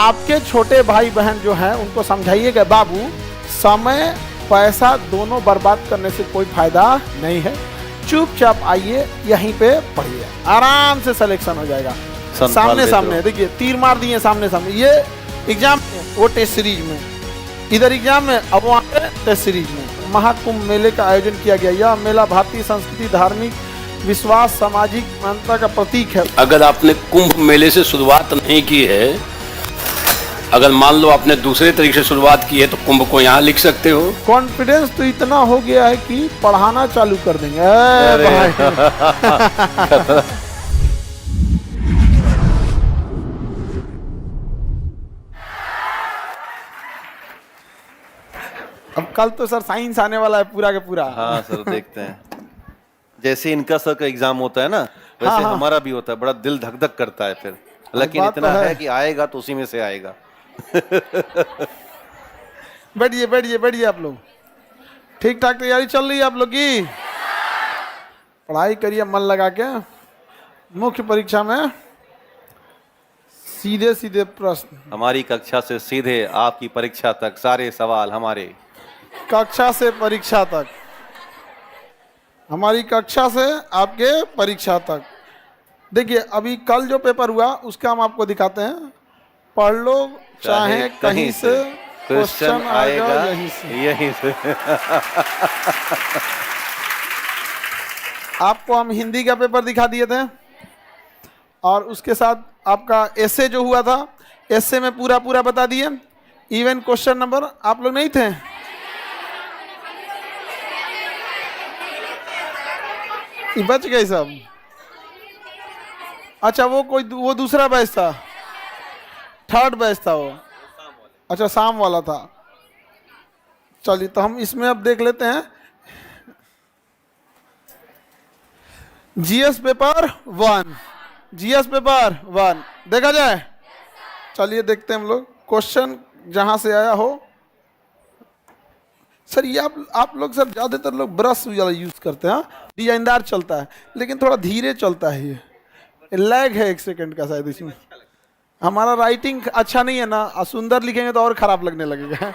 आपके छोटे भाई बहन जो हैं उनको समझाइएगा, बाबू समय पैसा दोनों बर्बाद करने से कोई फायदा नहीं है, चुपचाप आइए यहीं पे पढ़िए, आराम से सिलेक्शन हो जाएगा। सामने सामने देखिए, तीर मार दिए सामने सामने। ये एग्जाम वो टेस्ट सीरीज में, इधर एग्जाम में, अब वहाँ पे टेस्ट सीरीज में। महाकुंभ मेले का आयोजन किया गया। यह मेला भारतीय संस्कृति, धार्मिक विश्वास, सामाजिक मान्यता का प्रतीक है। अगर आपने कुंभ मेले से शुरुआत नहीं की है, अगर मान लो आपने दूसरे तरीके से शुरुआत की है, तो कुंभ को यहाँ लिख सकते हो। कॉन्फिडेंस तो इतना हो गया है कि पढ़ाना चालू कर देंगे। भाई अब कल तो सर साइंस आने वाला है पूरा के पूरा। हाँ सर, देखते हैं। जैसे इनका सर का एग्जाम होता है ना, वैसे हाँ। हमारा भी होता है, बड़ा दिल धक धक करता है फिर, लेकिन इतना है कि आएगा तो उसी में से आएगा। बैठिए बैठिए बैठिए आप लोग, ठीक ठाक तैयारी चल रही है आप लोग की? पढ़ाई करिए मन लगा के। मुख्य परीक्षा में सीधे सीधे प्रश्न, हमारी कक्षा से सीधे आपकी परीक्षा तक सारे सवाल हमारे। कक्षा से परीक्षा तक, हमारी कक्षा से आपके परीक्षा तक। देखिए अभी कल जो पेपर हुआ उसका हम आपको दिखाते हैं। पढ़ लो चाहे कहीं से, क्वेश्चन आएगा यहीं से। आपको हम हिंदी का पेपर दिखा दिए थे और उसके साथ आपका एसे जो हुआ था, एसे में पूरा पूरा बता दिए। इवन क्वेश्चन नंबर आप लोग नहीं थे? ये बच गए सब। अच्छा वो दूसरा बैच था, थर्ड बैच था वो। अच्छा शाम वाला था। चलिए तो हम इसमें अब देख लेते हैं जीएस पेपर 1, जीएस पेपर 1 देखा जाए। चलिए देखते हैं हम लोग क्वेश्चन जहां से आया हो। सर ये आप लोग सर ज़्यादातर लोग ब्रश वाला यूज़ करते हैं, डिजाइनदार चलता है, लेकिन थोड़ा धीरे चलता है। ये लैग है 1 सेकंड का शायद इसमें। हमारा राइटिंग अच्छा नहीं है ना, सुंदर लिखेंगे तो और ख़राब लगने लगेगा।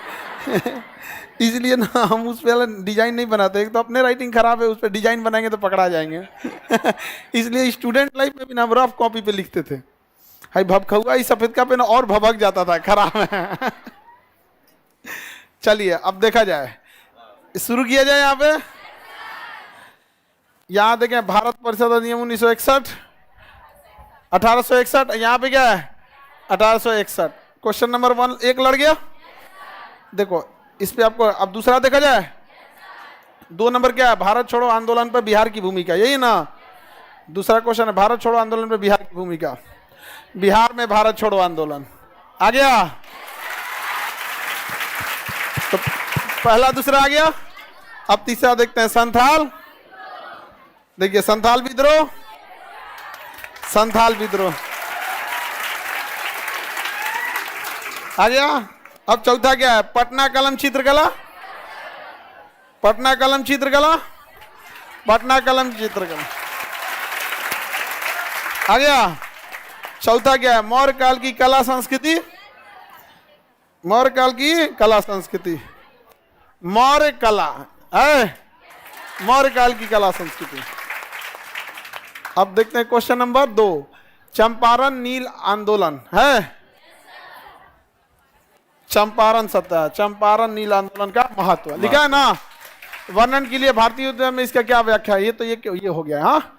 इसलिए ना हम उस पर डिजाइन नहीं बनाते। एक तो अपने राइटिंग खराब है, उस पर डिजाइन बनाएंगे तो पकड़ा जाएंगे। इसलिए स्टूडेंट लाइफ में भी ना हम रफ कॉपी पे लिखते थे। हाई भबखुआ इस सफ़ेद का पेन और भभक जाता था, खराब है। चलिए अब देखा जाए, शुरू किया जाए। यहाँ पे यहाँ देखें, भारत परिषद अधिनियम 1961, 1861। यहाँ पे क्या है? 1861। क्वेश्चन नंबर 1 एक लड़ गया। देखो इस पे आपको अब दूसरा देखा जाए। 2 नंबर क्या है? भारत छोड़ो आंदोलन पर बिहार की भूमिका, यही ना दूसरा क्वेश्चन है। भारत छोड़ो आंदोलन पर बिहार की भूमिका, बिहार में भारत छोड़ो आंदोलन आ गया। तो पहला दूसरा आ गया। अब तीसरा देखते हैं, संथाल। देखिए संथाल विद्रोह, संथाल विद्रोह आ गया। अब चौथा क्या है? पटना कलम चित्रकला, पटना कलम चित्रकला, पटना कलम चित्रकला आ गया। चौथा क्या है? मौर्य काल की कला संस्कृति, मौर्य काल की कला संस्कृति, मौर्य कला है, मौर्य काल की कला संस्कृति। अब देखते हैं क्वेश्चन नंबर 2, चंपारण नील आंदोलन है। चंपारण सत्या, चंपारण नील आंदोलन का महत्व लिखा है ना। वर्णन के लिए भारतीय उद्यम में इसका क्या व्याख्या है? ये तो ये हो गया। हाँ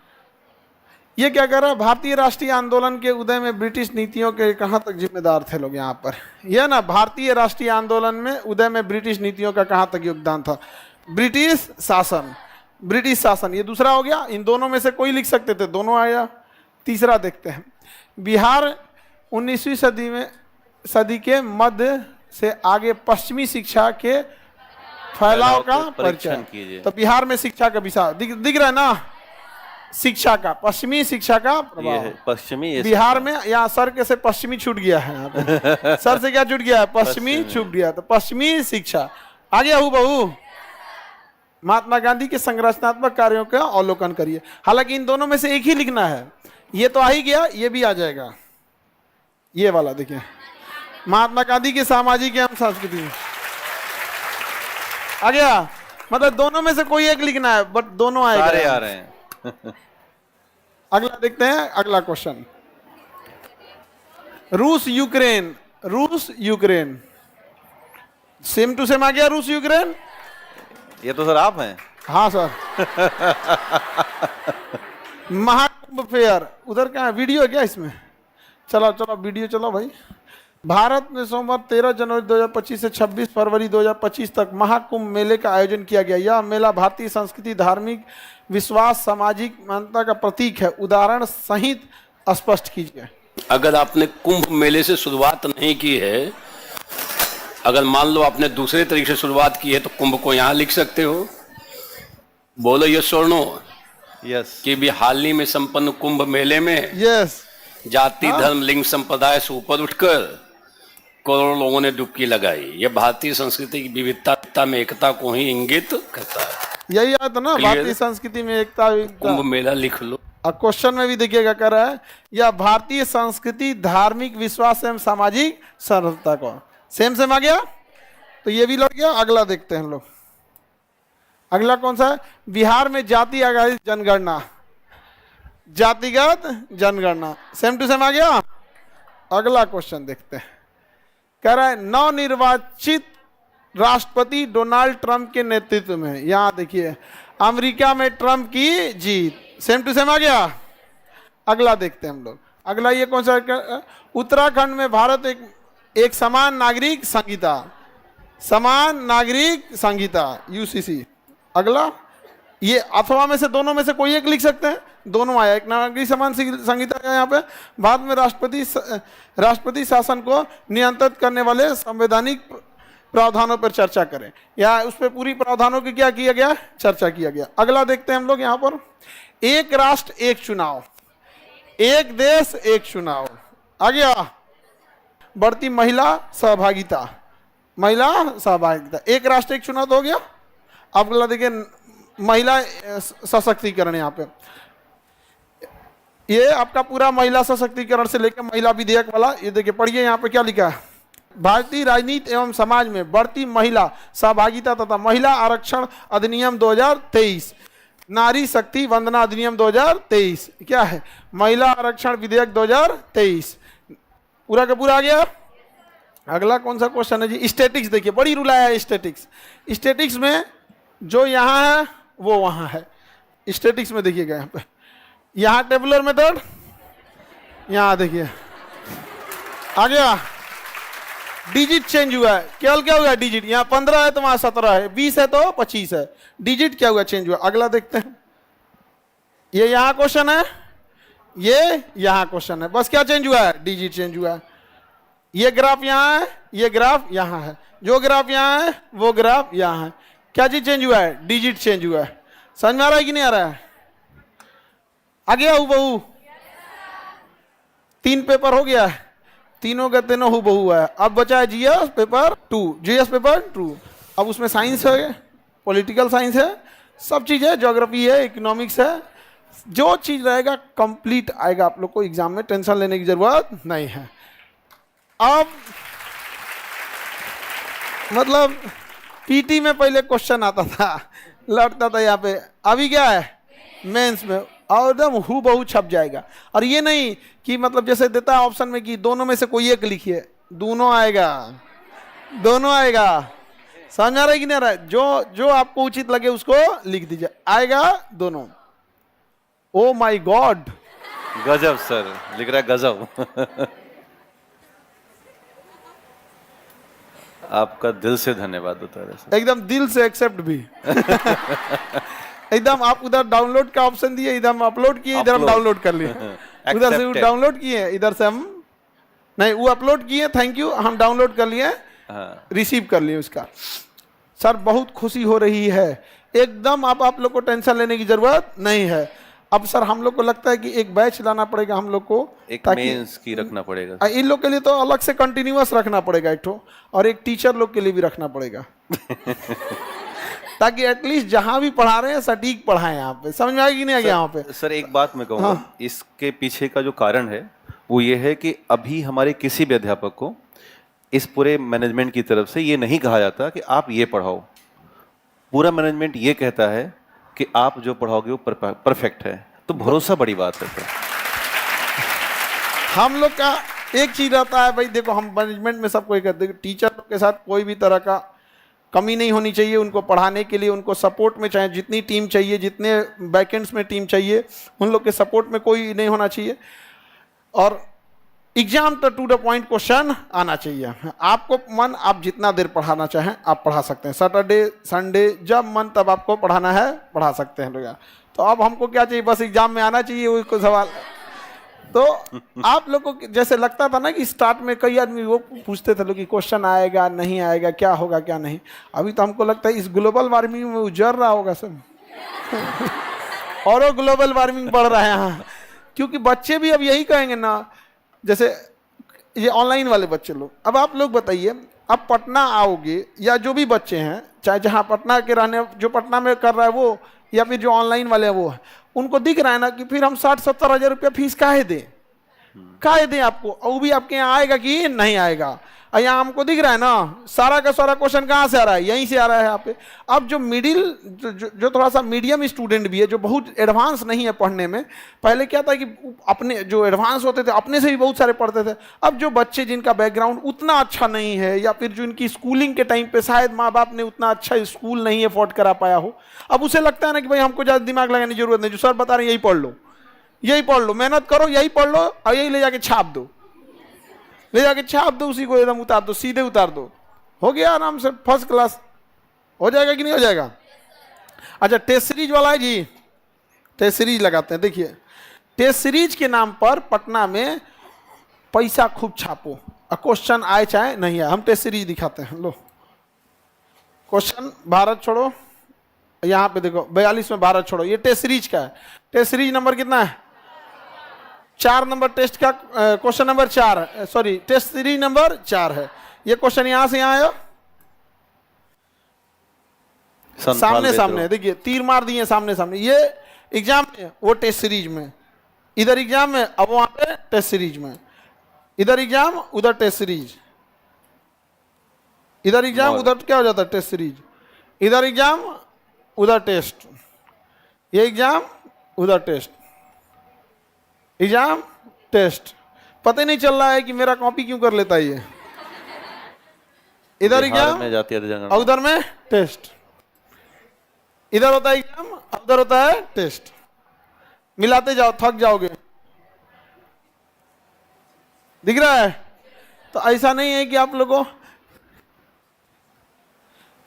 ये क्या कर रहा है? भारतीय राष्ट्रीय आंदोलन के उदय में ब्रिटिश नीतियों के कहाँ तक जिम्मेदार थे लोग यहाँ पर? यह ना भारतीय राष्ट्रीय आंदोलन में उदय में ब्रिटिश नीतियों का कहाँ तक योगदान था? ब्रिटिश शासन, ब्रिटिश शासन ये दूसरा हो गया। इन दोनों में से कोई लिख सकते थे, दोनों आया। तीसरा देखते हैं, बिहार 19वीं सदी के मध्य से आगे पश्चिमी शिक्षा के फैलाव का परीक्षण कीजिए। तो बिहार में शिक्षा का विषय दिख रहा है ना, शिक्षा का, पश्चिमी शिक्षा का प्रभाव। पश्चिमी बिहार में यहाँ सर के से पश्चिमी छूट गया है, यहाँ पे सर से क्या छूट गया है? पश्चिमी छूट गया। तो पश्चिमी शिक्षा आ गया हूँ बहू। महात्मा गांधी के संरचनात्मक कार्यों का अवलोकन करिए। हालांकि इन दोनों में से एक ही लिखना है। ये तो आ ही गया, ये भी आ जाएगा। ये वाला देखिए, महात्मा गांधी की सामाजिक एवं सांस्कृतिक आ गया। मतलब दोनों में से कोई एक लिखना है, बट दोनों आएगा। सारे आ रहे हैं। अगला देखते हैं, अगला क्वेश्चन। रूस यूक्रेन, रूस यूक्रेन सेम टू सेम आ गया। रूस यूक्रेन, ये तो सर आप हैं। हाँ सर। महाकुंभ फेयर उधर क्या है? वीडियो है क्या इसमें? चलो चलो वीडियो चलो भाई। भारत में सोमवार 13 जनवरी 2025 से 26 फरवरी 2025 तक महाकुंभ मेले का आयोजन किया गया। यह मेला भारतीय संस्कृति, धार्मिक विश्वास, सामाजिक मान्यता का प्रतीक है। उदाहरण सहित स्पष्ट कीजिए। अगर आपने कुंभ मेले से शुरुआत नहीं की है, अगर मान लो आपने दूसरे तरीके से शुरुआत की है, तो कुंभ को यहाँ लिख सकते हो। बोलो यस और नो। यस। कि भी हाल ही में संपन्न कुंभ मेले में यस, जाति, धर्म, लिंग, संप्रदाय से ऊपर उठकर करोड़ों लोगों ने डुबकी लगाई। यह भारतीय संस्कृति की विविधता में एकता को ही इंगित करता है। यही आता ना, भारतीय संस्कृति में एकता। कुंभ मेला लिख लो। और क्वेश्चन में भी देखिएगा कर रहा है, यह भारतीय संस्कृति, धार्मिक विश्वास एवं सामाजिक सर्वता को सेम सेम आ गया, तो ये भी लौट गया। अगला देखते हैं हम लोग। अगला कौन सा है? बिहार में जाति आधारित जनगणना, जातिगत जनगणना सेम टू सेम आ गया। अगला क्वेश्चन देखते हैं। कह रहा है नवनिर्वाचित राष्ट्रपति डोनाल्ड ट्रंप के नेतृत्व में, यहां देखिए, अमेरिका में ट्रंप की जीत, सेम टू सेम आ गया। अगला देखते हैं हम लोग। अगला ये कौन सा? उत्तराखंड में भारत एक समान नागरिक संहिता, समान नागरिक संहिता यूसीसी। अगला ये अथवा में से दोनों में से कोई एक लिख सकते हैं। दोनों आया, एक नागरिक समान संहिता है यहाँ पे। भारत में राष्ट्रपति शासन को नियंत्रित करने वाले संवैधानिक प्रावधानों पर चर्चा करें, या उस पर पूरी प्रावधानों की क्या किया गया? चर्चा किया गया। अगला देखते हैं हम लोग यहाँ पर। एक राष्ट्र एक चुनाव, एक देश एक चुनाव आ गया। बढ़ती महिला सहभागिता, महिला सहभागिता, एक राष्ट्र एक चुनाव तो हो गया। अब अगला देखिए, महिला सशक्तिकरण। यहाँ पे ये आपका पूरा महिला सशक्तिकरण से लेकर महिला विधेयक वाला, ये देखिए पढ़िए यहाँ पे क्या लिखा है। भारतीय राजनीति एवं समाज में बढ़ती महिला सहभागिता तथा महिला आरक्षण अधिनियम 2023, नारी शक्ति वंदना अधिनियम 2023, क्या है? महिला आरक्षण विधेयक 2023 पूरा का पूरा आ गया। अगला कौन सा क्वेश्चन है जी? स्टैटिक्स देखिए, बड़ी रूल आया है स्टैटिक्स। स्टैटिक्स में जो यहाँ है वो वहाँ है। स्टैटिक्स में देखिएगा यहाँ पे, यहाँ टेबुलर मेथड, यहाँ देखिए आ गया। डिजिट चेंज हुआ है, केवल क्या हुआ? डिजिट। यहाँ 15 है तो वहाँ 17 है, 20 है तो 25 है। डिजिट क्या हुआ? चेंज हुआ। अगला देखते हैं। ये यहाँ क्वेश्चन है, ये यहाँ क्वेश्चन है, बस क्या चेंज हुआ है? डिजिट चेंज हुआ है। ये ग्राफ यहाँ है, ये ग्राफ यहाँ है, जो ग्राफ यहाँ है वो ग्राफ यहाँ है। क्या चीज चेंज हुआ है? डिजिट चेंज हुआ है। समझ में आ रहा है कि नहीं आ रहा है? आ गया हूबहू? 3 पेपर हो गया है, तीनों का तीनों हूबहू है। अब बचा है जीएस पेपर 2, जीएस पेपर 2। अब उसमें साइंस है, पॉलिटिकल साइंस है, सब चीज है, ज्योग्राफी है, इकोनॉमिक्स है। जो चीज रहेगा कंप्लीट आएगा आप लोग को एग्जाम में, टेंशन लेने की जरूरत नहीं है। अब मतलब पीटी में पहले क्वेश्चन आता था, लौटता था यहाँ पे, अभी क्या है? मेंस में और एकदम हूबहू छप जाएगा। और ये नहीं कि मतलब जैसे देता है ऑप्शन में कि दोनों में से कोई एक लिखिए, दोनों आएगा, दोनों आएगा। समझ आ रहा है कि नहीं आ रहा है? जो आपको उचित लगे उसको लिख दीजिए, आएगा दोनों। ओ माय गॉड, गजब सर, लिख रहा है गजब। आपका दिल से धन्यवाद होता है, एकदम दिल से एक्सेप्ट भी। एकदम आप उधर डाउनलोड का ऑप्शन दिए, इधर हम अपलोड किए, इधर हम डाउनलोड कर लिए। उधर से वो डाउनलोड किए, इधर से हम नहीं, वो अपलोड किए, थैंक यू, हम डाउनलोड कर लिए, रिसीव कर लिए उसका। सर बहुत खुशी हो रही है, एकदम अब आप लोग को टेंशन लेने की जरूरत नहीं है। अब सर हम लोग को लगता है कि एक बैच लाना पड़ेगा हम लोग को, एक मेंस की रखना पड़ेगा। इन लोग के लिए तो अलग से कंटिन्यूअस रखना पड़ेगा एक ठो, और एक टीचर लोग के लिए भी रखना पड़ेगा। ताकि एटलीस्ट जहां भी पढ़ा रहे हैं सटीक पढ़ाएं। यहाँ पे समझ में आएगी नहीं आ गया यहाँ पे? सर एक बात मैं कहूँगा, हाँ। इसके पीछे का जो कारण है वो ये है कि अभी हमारे किसी भी अध्यापक को इस पूरे मैनेजमेंट की तरफ से ये नहीं कहा जाता कि आप ये पढ़ाओ। पूरा मैनेजमेंट ये कहता है कि आप जो पढ़ाओगे वो परफेक्ट है। तो भरोसा बड़ी बात है। हम लोग का एक चीज रहता है भाई, देखो हम मैनेजमेंट में सबको कहते हैं टीचर के साथ कोई भी तरह का कमी नहीं होनी चाहिए। उनको पढ़ाने के लिए, उनको सपोर्ट में चाहे जितनी टीम चाहिए, जितने बैकेंड्स में टीम चाहिए, उन लोग के सपोर्ट में कोई नहीं होना चाहिए। और एग्जाम तो टू द पॉइंट क्वेश्चन आना चाहिए। आपको मन, आप जितना देर पढ़ाना चाहें आप पढ़ा सकते हैं। सैटरडे संडे जब मन तब आपको पढ़ाना है पढ़ा सकते हैं लोग। तो अब हमको क्या चाहिए, बस एग्जाम में आना चाहिए, उसको सवाल। तो आप लोगों को जैसे लगता था ना कि स्टार्ट में कई आदमी वो पूछते थे लोग कि क्वेश्चन आएगा नहीं आएगा, क्या होगा क्या नहीं। अभी तो हमको लगता है इस ग्लोबल वार्मिंग में उजड़ रहा होगा सब और वो ग्लोबल वार्मिंग बढ़ रहा है यहाँ। क्योंकि बच्चे भी अब यही कहेंगे ना, जैसे ये ऑनलाइन वाले बच्चे लोग। अब आप लोग बताइए, अब पटना आओगे या जो भी बच्चे हैं, चाहे जहाँ पटना के रहने, जो पटना में कर रहा है वो, या फिर जो ऑनलाइन वाले हैं वो, उनको दिख रहा है ना कि फिर हम 60-70 हज़ार रुपया फीस काहे दें आपको, और वो भी आपके यहाँ आएगा कि नहीं आएगा। और यहाँ हमको दिख रहा है ना सारा का सारा क्वेश्चन कहाँ से आ रहा है, यहीं से आ रहा है यहाँ पे। अब जो मिडिल जो थोड़ा सा मीडियम स्टूडेंट भी है, जो बहुत एडवांस नहीं है पढ़ने में, पहले क्या था कि अपने जो एडवांस होते थे अपने से भी बहुत सारे पढ़ते थे। अब जो बच्चे जिनका बैकग्राउंड उतना अच्छा नहीं है, या फिर जो इनकी स्कूलिंग के टाइम पे शायद माँ बाप ने उतना अच्छा स्कूल नहीं अफोर्ड करा पाया हो, अब उसे लगता है ना कि भाई हमको ज़्यादा दिमाग लगाने की जरूरत नहीं, जो सर बता रहे हैं यही पढ़ लो, मेहनत करो, यही पढ़ लो और यही ले जाके छाप दो, उसी को एकदम उतार दो, सीधे उतार दो, हो गया आराम से, फर्स्ट क्लास हो जाएगा कि नहीं हो जाएगा। अच्छा, टेस्ट सीरीज वाला है जी, टेस्ट सीरीज लगाते हैं। देखिए, टेस्ट सीरीज के नाम पर पटना में पैसा खूब छापो, और क्वेश्चन आए चाहे नहीं आए, हम टेस्ट सीरीज दिखाते हैं। लो क्वेश्चन, भारत छोड़ो, यहाँ पे देखो 42 में भारत छोड़ो, ये टेस्ट सीरीज का है। टेस्ट सीरीज नंबर कितना है? 4 नंबर टेस्ट का क्वेश्चन नंबर 4 है, सॉरी टेस्ट सीरीज नंबर 4 है। ये क्वेश्चन यहां से यहां आया, सामने देखिए तीर मार दिए सामने। ये एग्जाम में, वो टेस्ट सीरीज में, इधर एग्जाम में, अब वहां पे टेस्ट सीरीज में, इधर एग्जाम उधर टेस्ट सीरीज, इधर एग्जाम उधर क्या हो जाता है टेस्ट सीरीज, इधर एग्जाम उधर टेस्ट, ये एग्जाम उधर टेस्ट, एग्जाम टेस्ट। पता ही नहीं चल रहा है कि मेरा कॉपी क्यों कर लेता है ये। इधर एग्जाम और उधर में टेस्ट, इधर होता है एग्जाम उधर होता है टेस्ट, मिलाते जाओ थक जाओगे। दिख रहा है? तो ऐसा नहीं है कि आप लोगों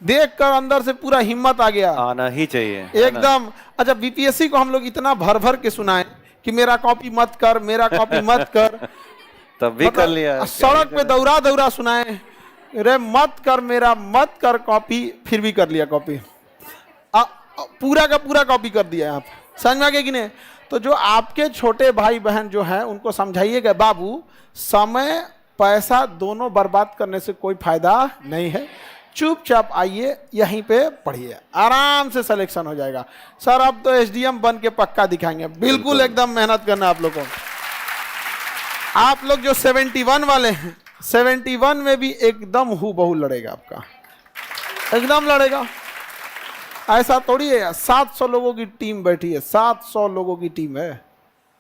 देखकर अंदर से पूरा हिम्मत आ गया, आना ही चाहिए एकदम। अच्छा, बीपीएससी को हम लोग इतना भर के सुनाए कि मेरा कॉपी मत कर, मेरा कॉपी मत कर, तब भी कर लिया। सड़क पे दौरा सुनाए, रे मत कर कॉपी, फिर भी कर लिया कॉपी, पूरा का पूरा कॉपी कर दिया आप। समझ में आ गया कि नहीं? तो जो आपके छोटे भाई बहन जो हैं उनको समझाइएगा, बाबू समय पैसा दोनों बर्बाद करने से कोई फायदा नहीं है, चुपचाप आइए यहीं पे पढ़िए, आराम से सिलेक्शन हो जाएगा। सर अब तो एसडीएम बन के पक्का दिखाएंगे, बिल्कुल एकदम मेहनत करना आप लोगों को। आप लोग जो 71 वाले हैं, 71 में भी एकदम हूबहू लड़ेगा आपका, एकदम लड़ेगा। ऐसा थोड़ी है, 700 लोगों की टीम बैठी है, 700 लोगों की टीम है,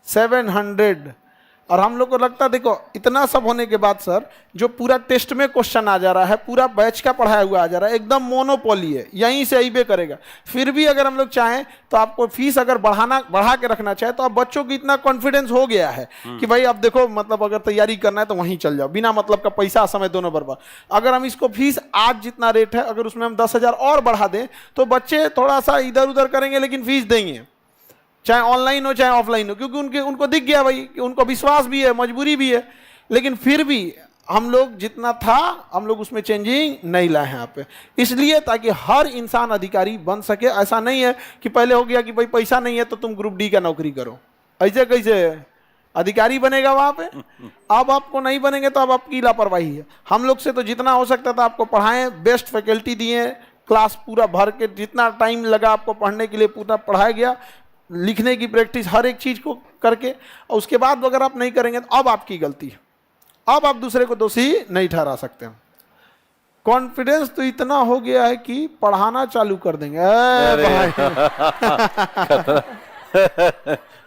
700। और हम लोग को लगता है, देखो इतना सब होने के बाद सर जो पूरा टेस्ट में क्वेश्चन आ जा रहा है, पूरा बैच का पढ़ाया हुआ आ जा रहा है, एकदम मोनोपोली है, यहीं से अइबे करेगा। फिर भी अगर हम लोग चाहें तो आपको फीस अगर बढ़ा के रखना चाहे तो अब बच्चों को इतना कॉन्फिडेंस हो गया है कि भाई अब देखो, मतलब अगर तैयारी करना है तो वहीं चल जाओ, बिना मतलब का पैसा समय दोनों बर्बाद। अगर हम इसको फीस आज जितना रेट है, अगर उसमें हम 10,000 और बढ़ा दें तो बच्चे थोड़ा सा इधर उधर करेंगे, लेकिन फीस देंगे, चाहे ऑनलाइन हो चाहे ऑफलाइन हो, क्योंकि उनको दिख गया भाई कि उनको विश्वास भी है, मजबूरी भी है। लेकिन फिर भी हम लोग जितना था हम लोग उसमें चेंजिंग नहीं लाए हैं यहाँ पे, इसलिए ताकि हर इंसान अधिकारी बन सके। ऐसा नहीं है कि पहले हो गया कि भाई पैसा नहीं है तो तुम ग्रुप डी का नौकरी करो, ऐसे कैसे अधिकारी बनेगा वहाँ पे? अब आपको नहीं बनेंगे तो अब आपकी लापरवाही है। हम लोग से तो जितना हो सकता था आपको पढ़ाएं, बेस्ट फैकल्टी दिए, क्लास पूरा भर के, जितना टाइम लगा आपको पढ़ने के लिए पूरा पढ़ाया गया, लिखने की प्रैक्टिस हर एक चीज़ को करके। और उसके बाद अगर आप नहीं करेंगे तो अब आपकी गलती है, अब आप दूसरे को दोषी नहीं ठहरा सकते हैं। कॉन्फिडेंस तो इतना हो गया है कि पढ़ाना चालू कर देंगे। भाई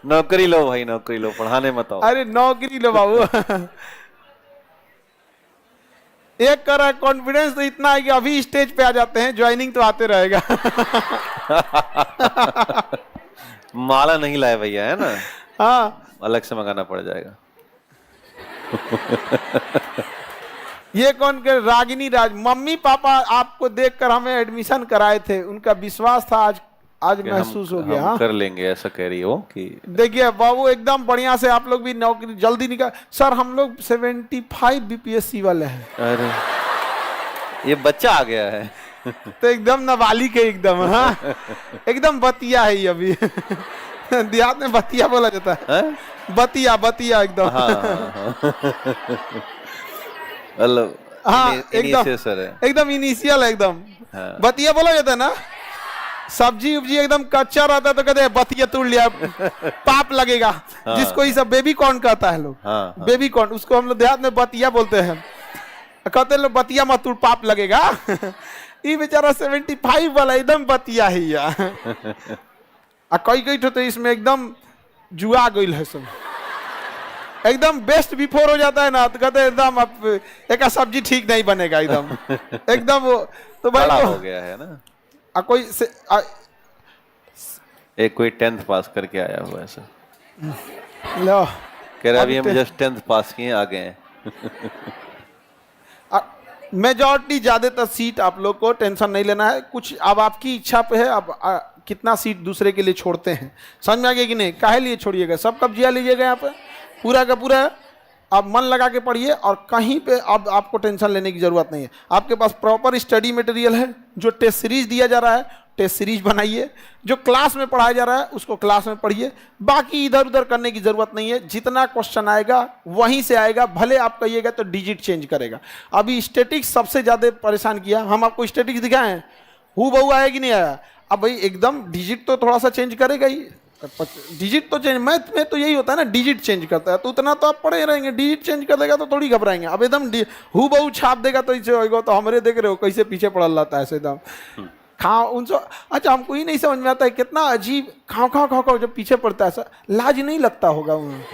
नौकरी लो भाई, नौकरी लो, पढ़ाने मत आओ। अरे नौकरी लो बाबू। एक कर कॉन्फिडेंस तो इतना है कि अभी स्टेज पे आ जाते हैं, ज्वाइनिंग तो आते रहेगा। माला नहीं लाए भैया, है ना, हाँ अलग से मंगाना पड़ जाएगा। ये कौन के रागिनी राज, मम्मी पापा आपको देखकर हमें एडमिशन कराए थे, उनका विश्वास था, आज कि महसूस हो हम गया। हाँ? कर लेंगे, ऐसा कह रही हो कि देखिए बाबू एकदम बढ़िया से आप लोग भी नौकरी जल्दी निकाल। सर हम लोग 75 बीपीएससी वाले हैं। अरे ये बच्चा आ गया है। तो एकदम नाबालिग है एकदम। हाँ एकदम बतिया है ये अभी। देहात में बतिया बोला जाता है, बतिया बतिया एकदम। मतलब हाँ इनिशियल है, एकदम इनिशियल है एकदम। हाँ। बतिया बोला जाता है ना, सब्जी उब्जी एकदम कच्चा रहता है तो कहते हैं बतिया तोड़ लिया, पाप लगेगा। हाँ। जिसको ये सब बेबी कॉर्न कहता है लोग। हाँ, हाँ। बेबी कॉर्न, उसको हम लोग देहात में बतिया बोलते हैं। कहते हैं लोग बतिया मत तोड़, पाप लगेगा। ये बेचारा 75 वाला एकदम बतिया है यार। कई तो इसमें एकदम जुआ गई है सब, एकदम बेस्ट बिफोर हो जाता है ना, तो कहते हैं एकदम अब एक सब्जी ठीक नहीं बनेगा एकदम। एकदम वो तो भाई बड़ा हो गया है ना। कोई एक कोई 10th पास करके आया हुआ है सर, लो कह रहा अभी हम जस्ट 10th पास किए, आ गए हैं। मेजॉरिटी ज्यादातर सीट आप लोग को टेंशन नहीं लेना है, कुछ अब आपकी इच्छा पे है। अब कितना सीट दूसरे के लिए छोड़ते हैं, समझ में आ गया कि नहीं? काहे लिए छोड़िएगा, सब कब्जिया लीजिएगा यहाँ पे पूरा का पूरा। आप मन लगा के पढ़िए और कहीं पे अब आपको टेंशन लेने की जरूरत नहीं है। आपके पास प्रॉपर स्टडी मटेरियल है, जो टेस्ट सीरीज दिया जा रहा है टेस्ट सीरीज बनाइए, जो क्लास में पढ़ाया जा रहा है उसको क्लास में पढ़िए। बाकी इधर उधर करने की जरूरत नहीं है, जितना क्वेश्चन आएगा वहीं से आएगा, भले आप कहिएगा तो डिजिट चेंज करेगा। अभी स्टैटिक्स सबसे ज़्यादा परेशान किया, हम आपको स्टैटिक्स दिखाएं, हु बहू आया कि नहीं आया। अब भाई एकदम डिजिट तो थोड़ा सा चेंज करेगा ही, डिजिट तो चेंज, मैथ में तो यही होता है ना, डिजिट चेंज करता है, तो उतना तो आप पढ़े रहेंगे। डिजिट चेंज कर देगा तो थोड़ी घबराएंगे। अब एकदम हु बहू छाप देगा तो इसे होगा, तो हमारे देख रहे हो कैसे पीछे पड़ल रहता है ऐसे एकदम खाओ उनसे। अच्छा हमको ही नहीं समझ में आता है, कितना अजीब खाओ खाओ खाओ खाओ जब पीछे पड़ता है, ऐसा लाज नहीं लगता होगा उन्हें,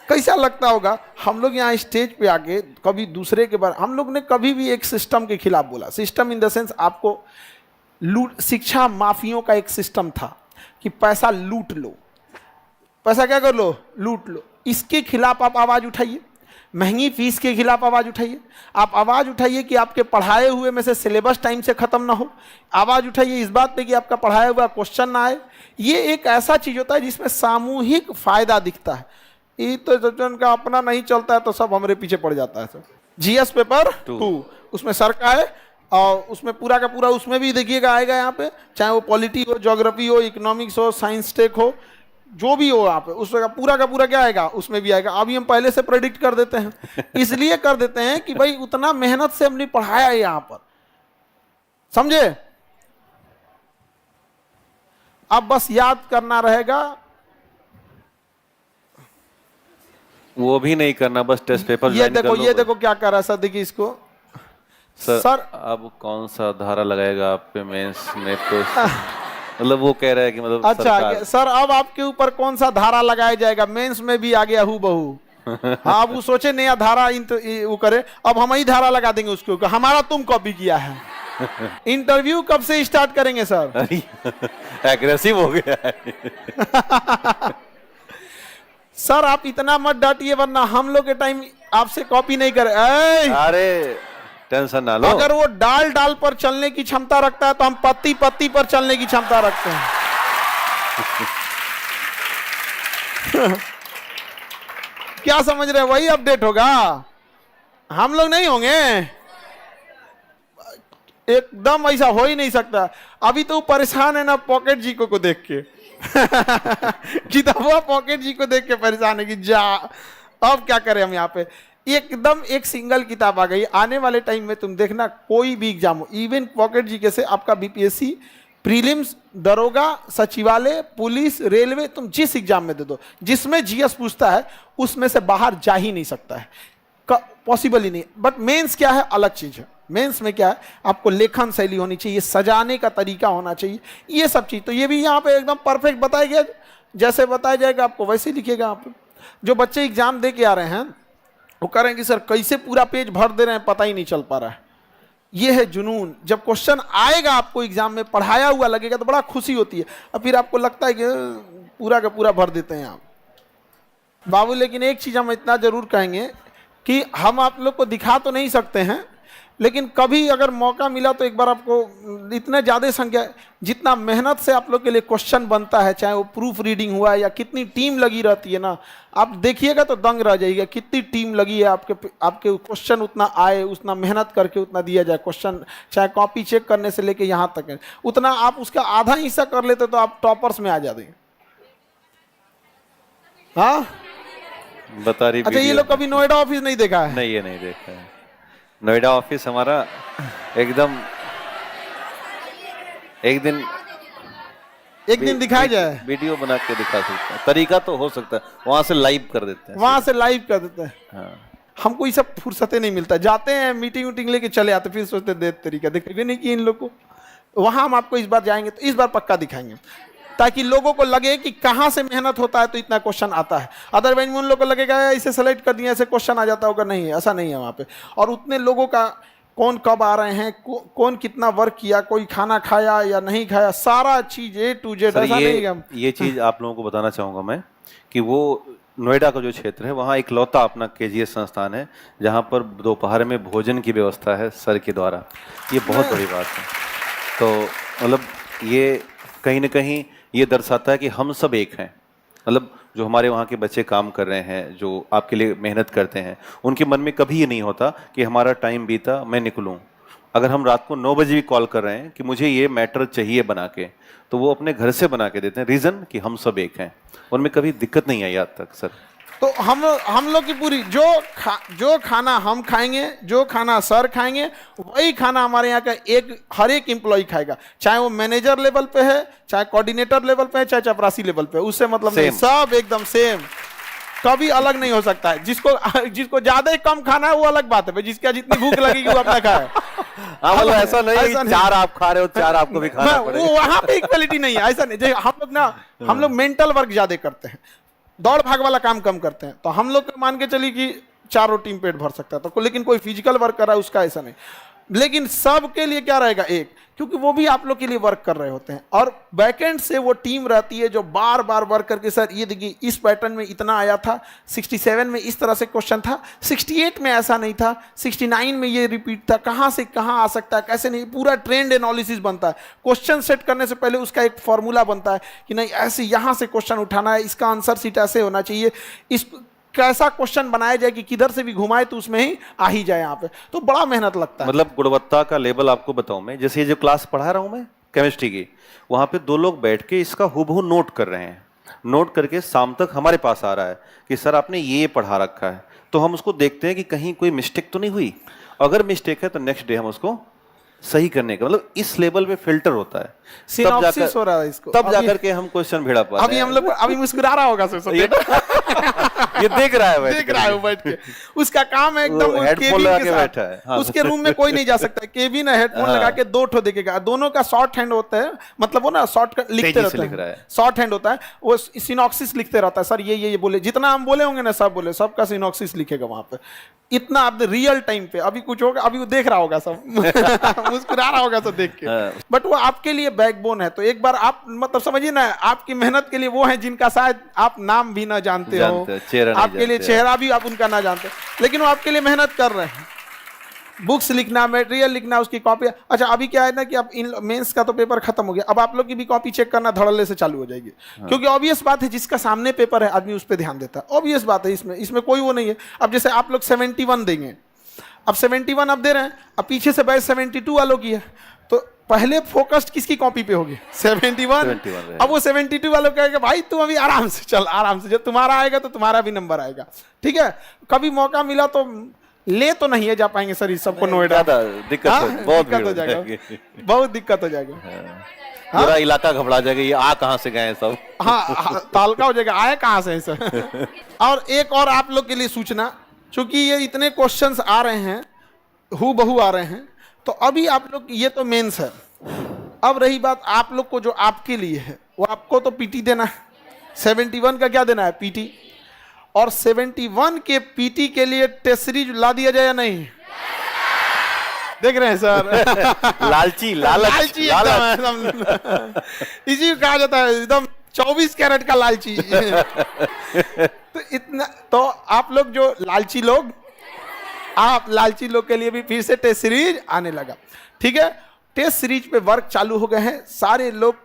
कैसा लगता होगा। हम लोग यहाँ स्टेज पे आके कभी दूसरे के बारे, हम लोग ने कभी भी एक सिस्टम के खिलाफ बोला। सिस्टम इन द सेंस आपको लूट, शिक्षा माफियों का एक सिस्टम था कि पैसा लूट लो, पैसा क्या कर लो, लूट लो। इसके खिलाफ आप आवाज उठाइए, महंगी फीस के खिलाफ आवाज उठाइए, आप आवाज उठाइए कि आपके पढ़ाए हुए में से सिलेबस टाइम से खत्म ना हो, आवाज उठाइए इस बात पे कि आपका पढ़ाया हुआ क्वेश्चन ना आए। ये एक ऐसा चीज होता है जिसमें सामूहिक फायदा दिखता है। ये तो जब उनका अपना नहीं चलता है तो सब हमारे पीछे पड़ जाता है। सर जीएस पेपर 2 उसमें सर का है, और उसमें पूरा का पूरा उसमें भी देखिएगा आएगा यहाँ पे, चाहे वो पॉलिटी हो, ज्योग्राफी हो, इकोनॉमिक्स हो, साइंस टेक हो, जो भी हो यहाँ पे उसका पूरा का पूरा क्या आएगा, उसमें भी आएगा। अभी हम पहले से प्रेडिक्ट कर देते हैं, इसलिए कर देते हैं कि भाई उतना मेहनत से हमने पढ़ाया है यहाँ पर, समझे। अब बस याद करना रहेगा, वो भी नहीं करना, बस टेस्ट पेपर ये देखो ये देखो क्या कर रहा है सर, देखिए इसको सर अब कौन सा धारा लगाएगा आप पे मेंस में, तो मतलब वो कह रहा है कि मतलब अच्छा सर अब आपके ऊपर कौन सा धारा लगाया जाएगा, मेंस में भी आ गया हूँ बहू। हाँ अब वो सोचे नया धारा वो करे, अब हम ही धारा लगा देंगे उसके ऊपर, हमारा तुम कॉपी किया है। इंटरव्यू कब से स्टार्ट करेंगे सर? एग्रेसिव हो गया है। सर आप इतना मत डांटिए वरना हम लोग के टाइम आपसे कॉपी नहीं करे। अरे टेंशन ना लो, अगर वो डाल डाल पर चलने की क्षमता रखता है तो हम पत्ती पत्ती पर चलने की क्षमता रखते हैं। क्या समझ रहे हैं, वही अपडेट होगा, हम लोग नहीं होंगे। एकदम ऐसा हो ही नहीं सकता। अभी तो परेशान है ना पॉकेट जी को देख के। किताबों पॉकेट जी को देख के परेशान है कि जा अब क्या करें हम यहाँ पे। एकदम एक सिंगल किताब आ गई, आने वाले टाइम में तुम देखना कोई भी एग्जाम हो, इवन पॉकेट जीके से आपका बीपीएससी प्रीलिम्स, दरोगा, सचिवालय, पुलिस, रेलवे, तुम जिस एग्जाम में दे दो, जिसमें जीएस पूछता है उसमें से बाहर जा ही नहीं सकता है, पॉसिबल ही नहीं। बट मेंस क्या है, अलग चीज है। मेंस में क्या है, आपको लेखन शैली होनी चाहिए, सजाने का तरीका होना चाहिए, ये सब चीज। तो ये भी यहाँ पे एकदम परफेक्ट बताया गया, जैसे बताया जाएगा आपको वैसे लिखिएगा आप। जो बच्चे एग्जाम दे के आ रहे हैं वो कह रहे हैं कि सर कैसे पूरा पेज भर दे रहे हैं, पता ही नहीं चल पा रहा है। ये है जुनून। जब क्वेश्चन आएगा आपको एग्जाम में पढ़ाया हुआ लगेगा तो बड़ा खुशी होती है, और फिर आपको लगता है कि पूरा का पूरा भर देते हैं आप बाबू। लेकिन एक चीज हम इतना जरूर कहेंगे कि हम आप लोग को दिखा तो नहीं सकते हैं, लेकिन कभी अगर मौका मिला तो एक बार आपको इतने ज़्यादा संख्या, जितना मेहनत से आप लोग के लिए क्वेश्चन बनता है, चाहे वो प्रूफ रीडिंग हुआ है या कितनी टीम लगी रहती है ना, आप देखिएगा तो दंग रह जाइएगा कितनी टीम लगी है आपके क्वेश्चन उतना आए, उतना मेहनत करके उतना दिया जाए क्वेश्चन, चाहे कॉपी चेक करने से लेके यहाँ तक है, उतना आप उसका आधा हिस्सा कर लेते तो आप टॉपर्स में आ जाते। हाँ बता रही। अच्छा, ये लोग कभी नोएडा ऑफिस नहीं देखा है? नहीं, ये नहीं देखा है। नोएडा ऑफिस हमारा एकदम एक दिन दिखाया जाए, वीडियो बना के दिखा सकते हैं। तरीका तो हो सकता है, वहां से लाइव कर देते हैं, वहां से लाइव कर देते हैं। हाँ। हमको ये सब फुर्सतें नहीं मिलता, जाते हैं मीटिंग वीटिंग लेके चले आते, फिर सोचते दे तरीका देखे नहीं कि इन लोग को। वहां हम आपको इस बार जाएंगे तो इस बार पक्का दिखाएंगे, ताकि लोगों को लगे कि कहाँ से मेहनत होता है तो इतना क्वेश्चन आता है। अदरवाइज उन लोगों को लगेगा इसे सेलेक्ट कर दिया, ऐसे क्वेश्चन आ जाता होगा, नहीं ऐसा नहीं है वहाँ पे। और उतने लोगों का कौन कब आ रहे हैं, कौन कितना वर्क किया, कोई खाना खाया या नहीं खाया, सारा चीज A to Z। ऐसा नहीं है। ये चीज आप लोगों को बताना चाहूंगा मैं कि वो नोएडा का जो क्षेत्र है वहाँ एक लौता अपना KGS संस्थान है जहाँ पर दोपहर में भोजन की व्यवस्था है सर के द्वारा। ये बहुत बड़ी बात है। तो मतलब ये कहीं ना कहीं ये दर्शाता है कि हम सब एक हैं। मतलब जो हमारे वहाँ के बच्चे काम कर रहे हैं, जो आपके लिए मेहनत करते हैं, उनके मन में कभी ये नहीं होता कि हमारा टाइम बीता मैं निकलूं। अगर हम रात को 9 बजे भी कॉल कर रहे हैं कि मुझे ये मैटर चाहिए बना के, तो वो अपने घर से बना के देते हैं। रीज़न कि हम सब एक हैं, उनमें कभी दिक्कत नहीं आई आज तक सर। तो हम लोग की पूरी जो खाना हम खाएंगे, जो खाना सर खाएंगे, वही खाना हमारे यहाँ का हर एक एम्प्लॉय खाएगा, चाहे वो मैनेजर लेवल पे है, चाहे कोऑर्डिनेटर लेवल पे है, चाहे चपरासी लेवल पे है, उससे मतलब नहीं, सब एकदम सेम, कभी अलग नहीं हो सकता है। जिसको ज्यादा ही कम खाना है वो अलग बात है, जिसका जितनी भूख लगेगी वो अपना खाए। मतलब ऐसा नहीं चार आप खा रहे हो, चार आपको भी खाना पड़ेगा, वो वहां पे इक्वलिटी नहीं है, ऐसा नहीं। हम लोग मेंटल वर्क ज्यादा करते हैं, दौड़ भाग वाला काम कम करते हैं। तो हम लोग मान के चलिए कि 4 रोटी में पेट भर सकता है, तो लेकिन कोई फिजिकल वर्क कर रहा है उसका ऐसा नहीं। लेकिन सबके लिए क्या रहेगा, एक, क्योंकि वो भी आप लोग के लिए वर्क कर रहे होते हैं। और बैकएंड से वो टीम रहती है जो बार बार वर्क करके, सर ये देखिए इस पैटर्न में इतना आया था, 67 में इस तरह से क्वेश्चन था, 68 में ऐसा नहीं था, 69 में ये रिपीट था, कहाँ से कहाँ आ सकता है, कैसे नहीं, पूरा ट्रेंड एनालिसिस बनता है। क्वेश्चन सेट करने से पहले उसका एक फॉर्मूला बनता है कि नहीं ऐसे यहाँ से क्वेश्चन उठाना है, इसका आंसर सीट ऐसे होना चाहिए, इस कैसा क्वेश्चन बनाया जाए कि किधर से भी घुमाए तो उसमें ही आ ही जाए यहाँ पे। तो बड़ा मेहनत लगता है। मतलब गुणवत्ता का लेवल आपको बताऊं मैं, जैसे ये जो क्लास पढ़ा रहा हूं मैं केमिस्ट्री की, वहां पे 2 लोग बैठ के इसका हूबहू नोट कर रहे हैं। नोट करके शाम तक हमारे पास आ रहा है कि सर आपने ये पढ़ा रखा है। तो हम उसको देखते हैं कि कहीं कोई मिस्टेक तो नहीं हुई। अगर मिस्टेक है तो नेक्स्ट डे हम उसको सही करने का, मतलब इस लेवल पे फिल्टर होता है, सिनॉप्सिस हो रहा है इसको, तब जाकर के हम क्वेश्चन भिड़ा पाते हैं। अभी हम लोग अभी मुस्कुरा रहा होगा सर, ये देख रहा है, देख रहा है बैठ के, उसका काम है एकदम हेडफोन लगा के बैठा है। हाँ। उसके रूम में कोई नहीं जा सकता, केबिन है, हेडफोन लगा के 2 ठो देखेगा, दोनों का शॉर्ट हैंड होता है, मतलब वो ना शॉर्ट लिखते रहते हैं, शॉर्ट हैंड होता है, वो सिनॉप्सिस लिखते रहता है। सर ये बोले, जितना हम बोले होंगे ना सब बोले, सबका सिनॉप्सिस लिखेगा वहां पे। इतना आप रियल टाइम पे, अभी कुछ होगा, अभी वो देख रहा होगा सब मुस्कुरा रहा होगा सब देख के। बट वो आपके लिए बैकबोन है। तो एक बार आप मतलब समझिए ना, आपकी मेहनत के लिए वो है जिनका शायद आप नाम भी ना जानते हो, आपके लिए चेहरा भी आप उनका ना जानते, लेकिन वो आपके लिए मेहनत कर रहे हैं। बुक्स लिखना, मटेरियल लिखना, उसकी कॉपी। अच्छा अभी क्या है ना कि अब इन मेंस का तो पेपर खत्म हो गया, अब आप लोग की भी कॉपी चेक करना धड़ल्ले से चालू हो जाएगी। क्योंकि ऑब्वियस बात है, जिसका सामने पेपर है आदमी उस पर ध्यान देता है, ऑब्वियस बात है, इसमें कोई वो नहीं है। अब जैसे आप लोग 71 देंगे, अब 71 अब दे रहे हैं, अब पीछे से बैच 72 वालों की है, तो पहले फोकस्ड किसकी कॉपी पे होगी, 71। अब वो 72 वालों कहेगा भाई तुम अभी आराम से चल, आराम से, जब तुम्हारा आएगा तो तुम्हारा भी नंबर आएगा। ठीक है, कभी मौका मिला तो ले तो नहीं है जा पाएंगे सर इस सबको नोएडा। ज्यादा दिक्कत हाँ, बहुत दिक्कत भीड़ हो हो जाएगा, जाएगी। बहुत दिक्कत हो जाएगा। पूरा इलाका घबरा जाएगा, ये आ कहाँ से गए हैं सब। हाँ, तालका हो जाएगा, आए कहाँ से हैं सर। और एक और आप लोग के लिए सूचना, चूंकि ये इतने क्वेश्चंस आ रहे हैं, हु बहू आ रहे हैं, तो अभी आप लोग, ये तो मेंस है। अब रही बात आप लोग को, जो आपके लिए है वो आपको तो पीटी देना है। 71 का क्या देना है? पीटी। और 71 के पीटी के लिए टेस्ट सीरीज ला दिया जाए या नहीं? देख रहे हैं सर। लालची लालची एकदम इसी को कहा जाता है, एकदम 24 कैरेट का लालची। तो इतना तो आप लोग जो लालची लोग, आप लालची लोग के लिए भी फिर से टेस्ट सीरीज आने लगा। ठीक है, टेस्ट सीरीज पे वर्क चालू हो गए हैं, सारे लोग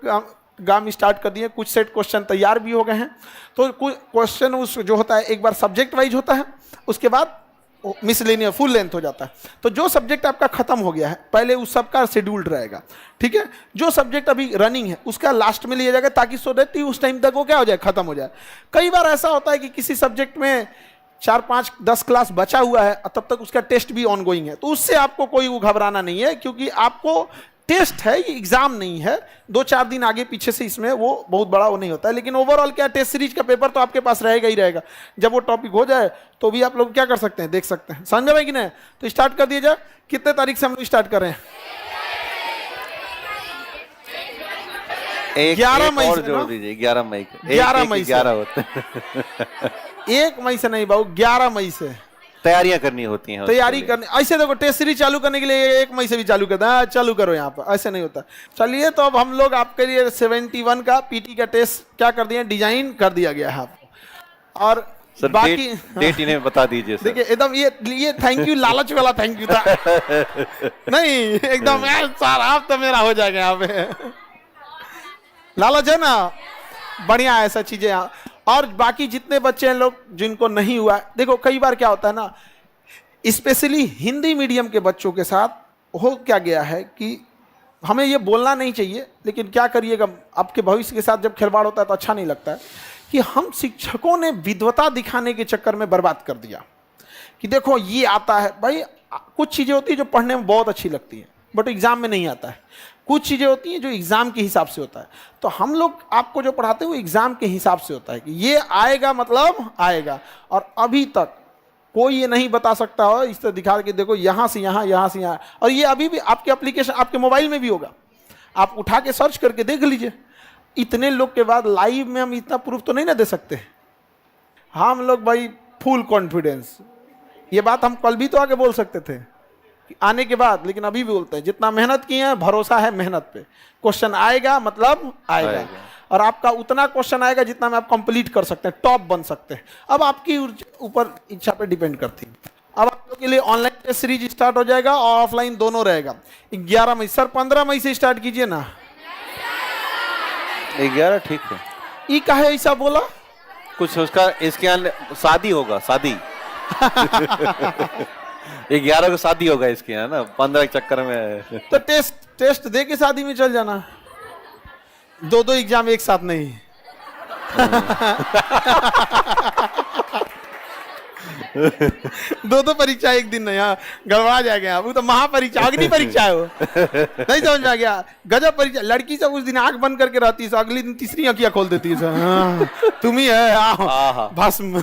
काम स्टार्ट कर दिए, कुछ सेट क्वेश्चन तैयार भी हो गए हैं। तो कुछ क्वेश्चन उस जो होता है एक बार सब्जेक्ट वाइज होता है, उसके बाद मिसलेनियर फुल लेंथ हो जाता है। तो जो सब्जेक्ट आपका खत्म हो गया है पहले उस सबका शेड्यूल्ड रहेगा। ठीक है, जो सब्जेक्ट अभी रनिंग है उसका लास्ट में लिया जाएगा, ताकि सो दैट उस टाइम तक वो क्या हो जाए, खत्म हो जाए। कई बार ऐसा होता है कि किसी सब्जेक्ट में 4, 5, 10 क्लास बचा हुआ है, तब तक उसका टेस्ट भी ऑनगोइंग है, तो उससे आपको कोई घबराना नहीं है, क्योंकि आपको टेस्ट है, ये एग्जाम नहीं है। 2-4 दिन आगे पीछे से इसमें वो बहुत बड़ा वो नहीं होता है। लेकिन ओवरऑल क्या, टेस्ट सीरीज का पेपर तो आपके पास रहेगा ही रहेगा। जब वो टॉपिक हो जाए तो भी आप लोग क्या कर सकते हैं, देख सकते हैं। समझ में कि नहीं? तो स्टार्ट कर दिया जाए। कितने तारीख से हम लोग स्टार्ट कर रहे हैं? 11 मई और से जोड़ ना? दीजिए, 11 मई को। 11 मई से। 11 होते हैं। 1 मई से नहीं बाबू, 11 मई से तैयारियां करनी होती हैं। तैयारी करने। ऐसे देखो, टेस्ट सीरीज चालू करने के लिए 1 मई से भी चालू करते हैं, चालू करो यहाँ पर, ऐसे नहीं होता। चलिए, तो अब हम लोग आपके लिए 71 का पीटी का टेस्ट क्या कर दिए, डिजाइन कर दिया गया है आपको। और सर बाकी डेट इन्हें बता दीजिए सर। देखिए, एकदम ये थैंक यू, लालच वाला थैंक यू था। नहीं, एकदम सर आप तो मेरा हो जाएगा यहाँ पे। लालच है ना, बढ़िया ऐसा चीजें। और बाकी जितने बच्चे हैं लोग जिनको नहीं हुआ, देखो कई बार क्या होता है ना, स्पेशली हिंदी मीडियम के बच्चों के साथ हो क्या गया है कि हमें ये बोलना नहीं चाहिए, लेकिन क्या करिएगा, आपके भविष्य के साथ जब खिलवाड़ होता है तो अच्छा नहीं लगता है, कि हम शिक्षकों ने विद्वता दिखाने के चक्कर में बर्बाद कर दिया कि देखो ये आता है। भाई, कुछ चीज़ें होती है जो पढ़ने में बहुत अच्छी लगती हैं, बट एग्जाम में नहीं आता है। कुछ चीज़ें होती हैं जो एग्जाम के हिसाब से होता है। तो हम लोग आपको जो पढ़ाते हैं वो एग्जाम के हिसाब से होता है कि ये आएगा मतलब आएगा। और अभी तक कोई ये नहीं बता सकता हो इस तरह दिखा के देखो यहाँ से यहाँ, यहाँ से यहाँ। और ये अभी भी आपके एप्लीकेशन, आपके मोबाइल में भी होगा, आप उठा के सर्च करके देख लीजिए। इतने लोग के बाद लाइव में हम इतना प्रूफ तो नहीं ना दे सकते। हम लोग भाई फुल कॉन्फिडेंस, ये बात हम कल भी तो आके बोल सकते थे आने के बाद, लेकिन अभी भी बोलते हैं जितना मेहनत किए हैं, भरोसा है मेहनत पे। क्वेश्चन आएगा मतलब आएगा। और आपका उतना क्वेश्चन आएगा जितना में आप कंप्लीट कर सकते हैं, टॉप बन सकते हैं। अब आपकी ऊपर इच्छा पे डिपेंड करती है। अब आप लोग के लिए ऑनलाइन टेस्ट सीरीज स्टार्ट हो जाएगा और ऑफलाइन दोनों रहेगा। 11 मई। सर 15 मई से स्टार्ट कीजिए ना। 11 ठीक है। ये काहे ऐसा बोला? कुछ उसका इसके यहाँ शादी होगा, शादी। 11 को शादी होगा इसके यहाँ ना, 15 के चक्कर में। तो टेस्ट दे के शादी में चल जाना। 2 एग्जाम एक साथ नहीं। दो परीक्षा एक दिन नहीं, हाँ गड़बड़ा जाएगा। वो तो महापरीक्षा, अग्नि परीक्षा है वो। नहीं समझ में आ गया? गजब परीक्षा। लड़की सब उस दिन आंख बंद करके रहती है, अगले दिन तीसरी आंखियां खोल देती है। हाँ, तुम ही है, आओ भस्म।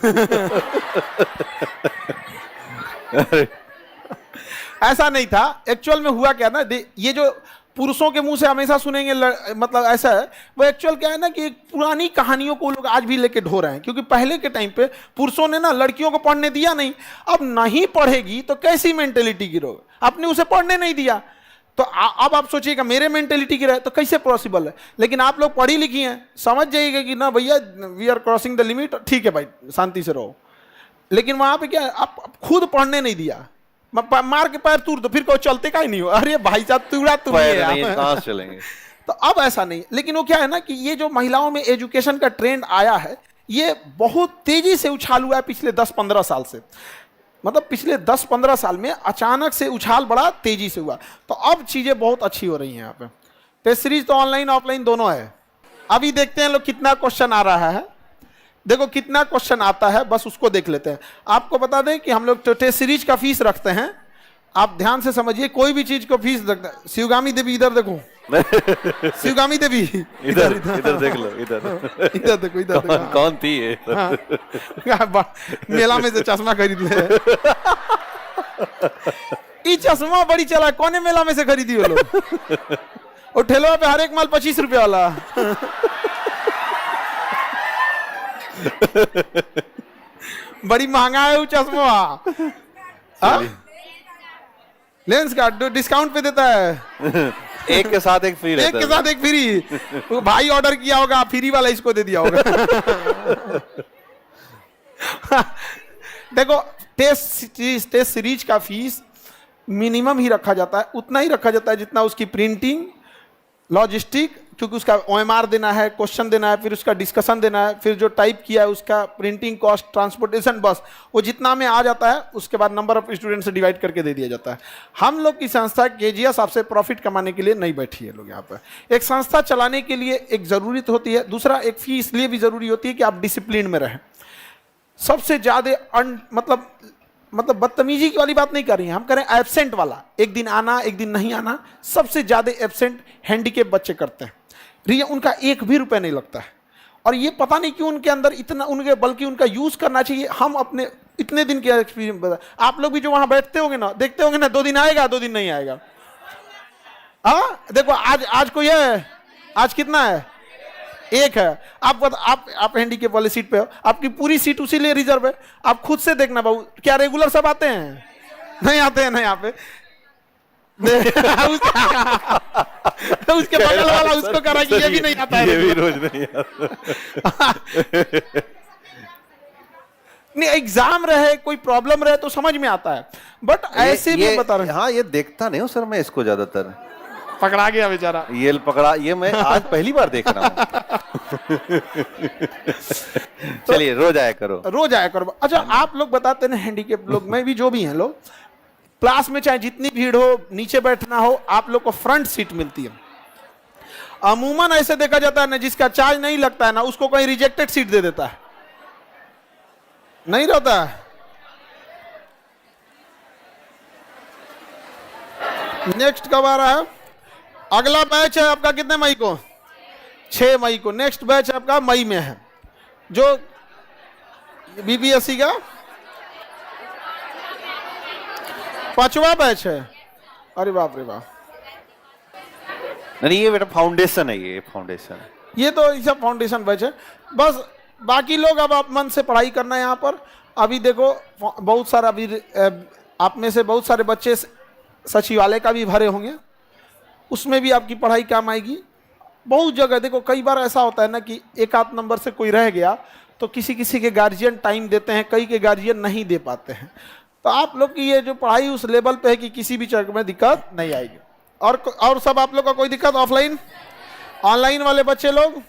ऐसा नहीं था। एक्चुअल में हुआ क्या ना, ये जो पुरुषों के मुंह से हमेशा सुनेंगे मतलब ऐसा है, वो एक्चुअल क्या है ना कि पुरानी कहानियों को लोग आज भी लेके ढो रहे हैं। क्योंकि पहले के टाइम पे पुरुषों ने ना लड़कियों को पढ़ने दिया नहीं। अब नहीं पढ़ेगी तो कैसी मेंटेलिटी की रोग, आपने उसे पढ़ने नहीं दिया। तो अब आप सोचिएगा मेरे मेंटेलिटी की रहे तो कैसे पॉसिबल है। लेकिन आप लोग पढ़ी लिखी हैं, समझ जाइएगा कि ना भैया we are crossing the limit, ठीक है भाई शांति से रहो। लेकिन वहां पे क्या, आप खुद पढ़ने नहीं दिया, मार के पैर तूर दो, फिर कोई चलते का ही नहीं हो। अरे भाई साहब तूड़ा तुम कहां चलेंगे। तो अब ऐसा नहीं। लेकिन वो क्या है ना कि ये जो महिलाओं में एजुकेशन का ट्रेंड आया है, ये बहुत तेजी से उछाल हुआ है पिछले 10-15 साल से। मतलब पिछले 10-15 साल में अचानक से उछाल बड़ा तेजी से हुआ। तो अब चीजें बहुत अच्छी हो रही हैं यहाँ पे। टेस्ट सीरीज तो ऑनलाइन ऑफलाइन दोनों है। अभी देखते हैं लोग कितना क्वेश्चन आ रहा है। देखो कितना क्वेश्चन आता है, बस उसको देख लेते हैं। आपको बता दें कि हम लोग टेस्ट सीरीज का फीस रखते हैं, आप ध्यान से समझिए, कोई भी चीज को फीस रखते हैं। शिवगामी देवी इधर देखो, शिवगामी देवी इधर इधर देख लो, इधर इधर देखो, इधर देखो। कौन थी ये? मेला में से चश्मा खरीद ले। ये चश्मा बड़ी चला, कौन मेला में से खरीदी वो लोग? और ठेलवा पे हर एक माल 25 रुपए वाला। बड़ी महंगा है वो चश्मा। लेंस का डिस्काउंट पे देता है, एक के साथ एक फ्री रहता है। एक के साथ एक फ्री। वो भाई ऑर्डर किया होगा, फ्री वाला इसको दे दिया होगा। देखो टेस्ट सीरीज का फीस मिनिमम ही रखा जाता है, उतना ही रखा जाता है जितना उसकी प्रिंटिंग, लॉजिस्टिक, क्योंकि उसका OMR देना है, क्वेश्चन देना है, फिर उसका डिस्कशन देना है, फिर जो टाइप किया है उसका प्रिंटिंग कॉस्ट, ट्रांसपोर्टेशन, बस वो जितना में आ जाता है उसके बाद नंबर ऑफ स्टूडेंट से डिवाइड करके दे दिया जाता है। हम लोग की संस्था KGS आपसे प्रॉफिट कमाने के लिए नहीं बैठी है लोग यहाँ पर। एक संस्था चलाने के लिए एक ज़रूरत होती है, दूसरा एक फी इसलिए भी ज़रूरी होती है कि आप डिसिप्लिन में रहें। सबसे ज़्यादा मतलब बदतमीजी वाली बात नहीं कर रही हैं, हम करें एब्सेंट वाला, एक दिन आना एक दिन नहीं आना। सबसे ज़्यादा एब्सेंट हैंडीकेप बच्चे करते हैं, उनका 1 भी रुपये नहीं लगता है। और ये पता नहीं क्यों उनके अंदर इतना, उनके बल्कि उनका यूज़ करना चाहिए। हम अपने इतने दिन के एक्सपीरियंस बता, आप लोग भी जो वहाँ बैठते होंगे ना, देखते होंगे ना, 2 दिन आएगा 2 दिन नहीं आएगा। हाँ देखो आज कोई है, आज कितना है? 1 है। आप हैंडीकेप वाले सीट पे हो, आपकी पूरी सीट उसी लिए रिजर्व है। आप खुद से देखना बाबू, क्या रेगुलर सब आते हैं? नहीं आते हैं ना यहाँ पे। उसके बगल वाला उसको करा कि ये भी नहीं आता है, ये भी रोज नहीं आता। नहीं, एग्जाम रहे, कोई प्रॉब्लम रहे तो समझ में आता है, बट ऐसे भी बता रहे हैं। हाँ, ये देखता नहीं हूँ सर मैं इसको ज्यादातर। पकड़ा गया बेचारा, ये पकड़ा, ये मैं आज पहली बार देख रहा हूँ। चलिए रोज आया करो, रोज आया करो। अच्छा, आप लोग बताते हैं हैंडीकेप लोग में भी, जो भी हैं लोग, क्लास में चाहे जितनी भीड़ हो, नीचे बैठना हो, आप लोग को फ्रंट सीट मिलती है। अमूमन ऐसे देखा जाता है ना, जिसका चार्ज नहीं लगता है ना, उसको कहीं रिजेक्टेड सीट दे देता है, नहीं रहता है। नेक्स्ट कब आ रहा है? अगला बैच है आपका कितने मई को? 6 मई को। नेक्स्ट बैच आपका मई में है, जो BPSC का 5वां बैच है। अरे बाप रे बाप। नहीं ये बेटा फाउंडेशन है, ये फाउंडेशन, ये तो सब फाउंडेशन बैच है। बस बाकी लोग अब आप मन से पढ़ाई करना है यहाँ पर। अभी देखो बहुत सारा, अभी आप में से बहुत सारे बच्चे सचिवालय का भी भरे होंगे, उसमें भी आपकी पढ़ाई काम आएगी। बहुत जगह देखो, कई बार ऐसा होता है ना कि 1 आध नंबर से कोई रह गया तो किसी किसी के गार्जियन टाइम देते हैं, कई के गार्जियन नहीं दे पाते हैं। तो आप लोग की ये जो पढ़ाई उस लेवल पे है कि किसी भी जगह में दिक्कत नहीं आएगी। और सब आप लोग का कोई दिक्कत? ऑफलाइन ऑनलाइन वाले बच्चे लोग